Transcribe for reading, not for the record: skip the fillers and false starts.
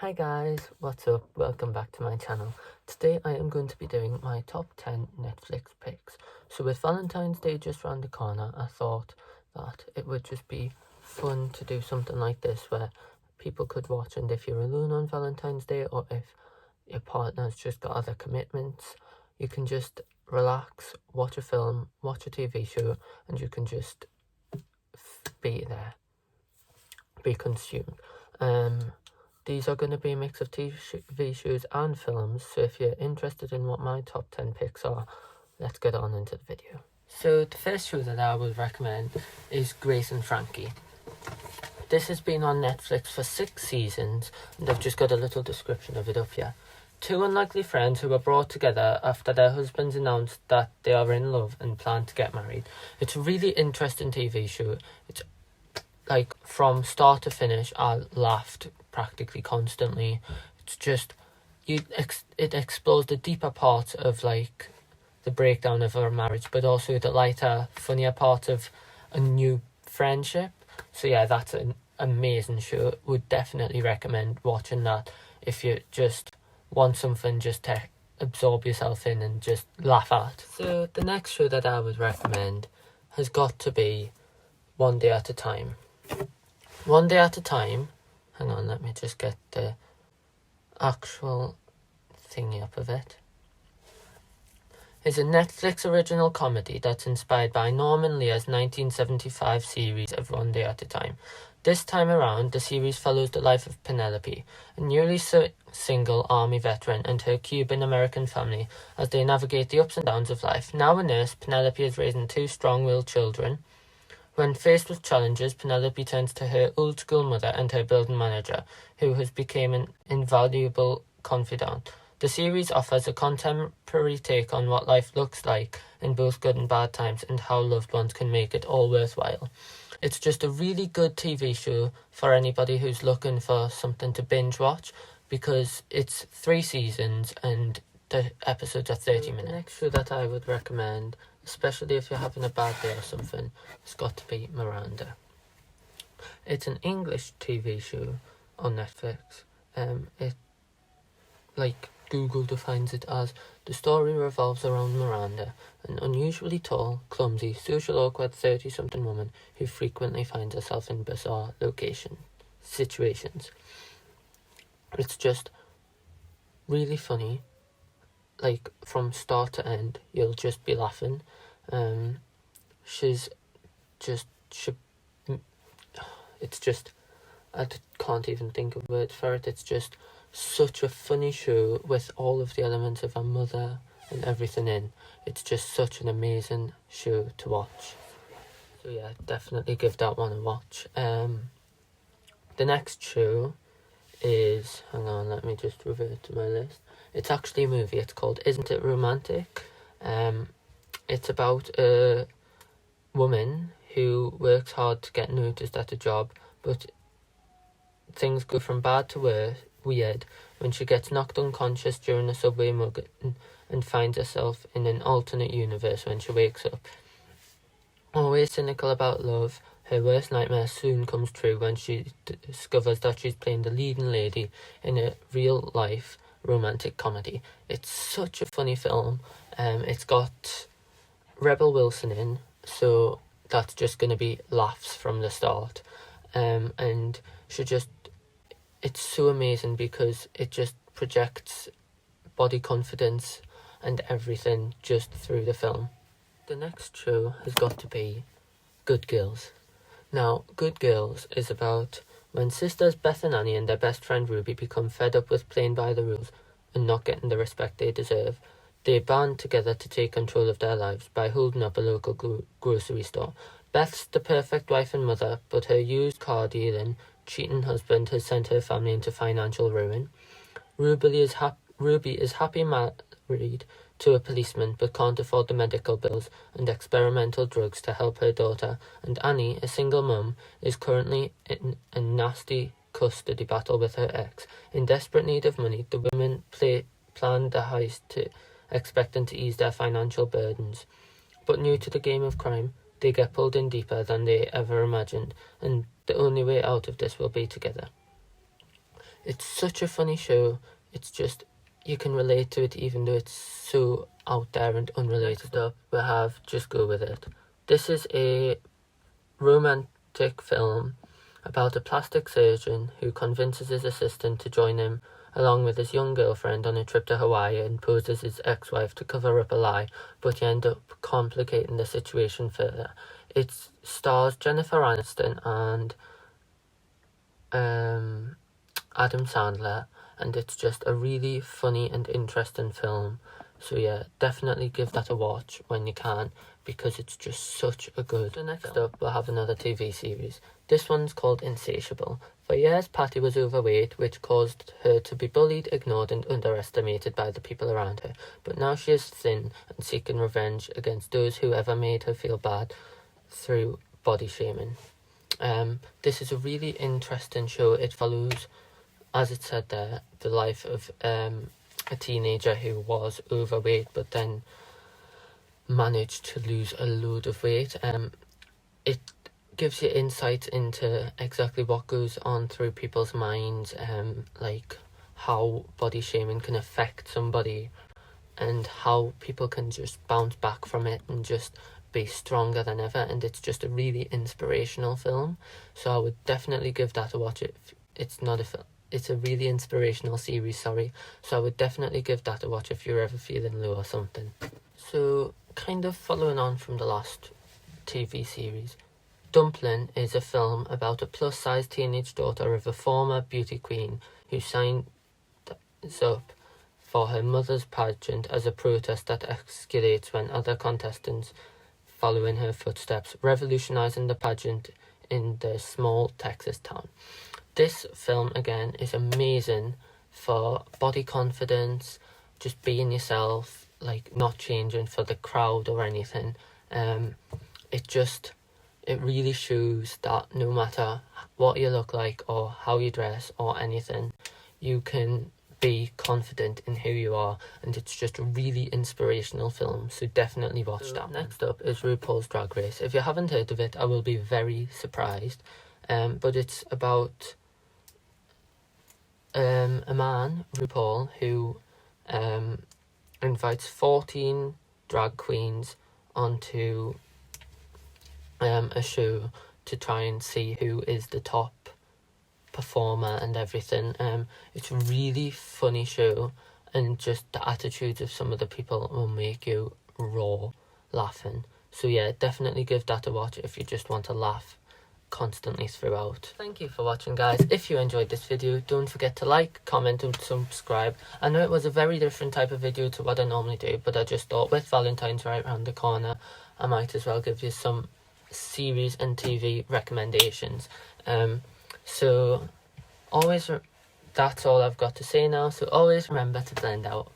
Hi guys, what's up? Welcome back to my channel. Today I am going to be doing my top 10 Netflix picks. So with Valentine's Day just around the corner, I thought that it would just be fun to do something like this where people could watch, and if you're alone on Valentine's Day or if your partner's just got other commitments, you can just relax, watch a film, watch a TV show, and you can just be there, be consumed. These are going to be a mix of TV shows and films, so if you're interested in what my top 10 picks are, let's get on into the video. So the first show that I would recommend is Grace and Frankie. This has been on Netflix for 6 seasons, and I've just got a little description of it up here. Two unlikely friends who are brought together after their husbands announced that they are in love and plan to get married. It's a really interesting TV show. It's like from start to finish, I laughed practically constantly. It's just it explores the deeper parts of like the breakdown of our marriage, but also the lighter, funnier part of a new friendship. So yeah, that's an amazing show. Would definitely recommend watching that if you just want something just to absorb yourself in and just laugh at. So the next show that I would recommend has got to be One Day at a Time. One Day at a Time, hang on, let me just get the actual thingy up of it, is a Netflix original comedy that's inspired by Norman Lear's 1975 series of One Day at a Time. This time around, the series follows the life of Penelope, a newly single army veteran, and her Cuban-American family as they navigate the ups and downs of life. Now a nurse, Penelope is raising 2 strong-willed children. When faced with challenges, Penelope turns to her old-school mother and her building manager, who has become an invaluable confidant. The series offers a contemporary take on what life looks like in both good and bad times and how loved ones can make it all worthwhile. It's just a really good TV show for anybody who's looking for something to binge watch, because it's 3 seasons and the episodes are 30 minutes. The next show that I would recommend, especially if you're having a bad day or something, it's got to be Miranda. It's an English TV show on Netflix. It, like Google defines it as, the story revolves around Miranda, an unusually tall, clumsy, social awkward 30-something woman who frequently finds herself in bizarre situations. It's just really funny. Like from start to end, you'll just be laughing. It's just, I can't even think of words for it. It's just such a funny show with all of the elements of a mother and everything in. It's just such an amazing show to watch. So yeah, definitely give that one a watch. The next show is, hang on, let me just revert to my list. It's actually a movie. It's called Isn't It Romantic? It's about a woman who works hard to get noticed at a job, but things go from bad to weird when she gets knocked unconscious during a subway mugging and finds herself in an alternate universe when she wakes up. Always cynical about love, her worst nightmare soon comes true when she discovers that she's playing the leading lady in a real-life romantic comedy. It's such a funny film. It's got Rebel Wilson in, so that's just going to be laughs from the start. And it's so amazing because it just projects body confidence and everything just through the film. The next show has got to be Good Girls. Now, Good Girls is about when sisters Beth and Annie and their best friend Ruby become fed up with playing by the rules and not getting the respect they deserve. They band together to take control of their lives by holding up a local grocery store. Beth's the perfect wife and mother, but her used car dealing, cheating husband has sent her family into financial ruin. Ruby is happy married to a policeman but can't afford the medical bills and experimental drugs to help her daughter, and Annie, a single mum, is currently in a nasty custody battle with her ex. In desperate need of money, the women plan the heist expecting to ease their financial burdens. But new to the game of crime, they get pulled in deeper than they ever imagined, and the only way out of this will be together. it's such a funny show. It's just, you can relate to it even though it's so out there and unrelated. Next up, we have Just Go With It. This is a romantic film about a plastic surgeon who convinces his assistant to join him along with his young girlfriend on a trip to Hawaii and poses his ex-wife to cover up a lie, but you end up complicating the situation further. It stars Jennifer Aniston and Adam Sandler, and it's just a really funny and interesting film. So yeah, definitely give that a watch when you can, because it's just such a good film. Next up, we'll have another TV series. This one's called Insatiable. For years, Patty was overweight, which caused her to be bullied, ignored and underestimated by the people around her. But now she is thin and seeking revenge against those who ever made her feel bad through body shaming. This is a really interesting show. It follows, as it said there, the life of a teenager who was overweight but then managed to lose a load of weight. It gives you insight into exactly what goes on through people's minds, like how body shaming can affect somebody and how people can just bounce back from it and just be stronger than ever. And it's just a really inspirational film, so I would definitely give that a watch. It's not a film, it's a really inspirational series, sorry, so I would definitely give that a watch if you're ever feeling low or something. So kind of following on from the last TV series, Dumpling is a film about a plus-sized teenage daughter of a former beauty queen who signs up for her mother's pageant as a protest that escalates when other contestants follow in her footsteps, revolutionizing the pageant in the small Texas town. This film, again, is amazing for body confidence, just being yourself, like not changing for the crowd or anything. It really shows that no matter what you look like or how you dress or anything, you can be confident in who you are, and it's just a really inspirational film, so definitely watch that. Next up is RuPaul's Drag Race. If you haven't heard of it, I will be very surprised, but it's about a man, RuPaul, who invites 14 drag queens onto a show to try and see who is the top performer and everything. It's a really funny show, and just the attitudes of some of the people will make you roar laughing. So yeah, definitely give that a watch if you just want to laugh constantly throughout. Thank you for watching, guys. If you enjoyed this video, don't forget to like, comment and subscribe. I know it was a very different type of video to what I normally do, but I just thought with Valentine's right around the corner, I might as well give you some series and TV recommendations. So always, that's all I've got to say now, so always remember to blend out.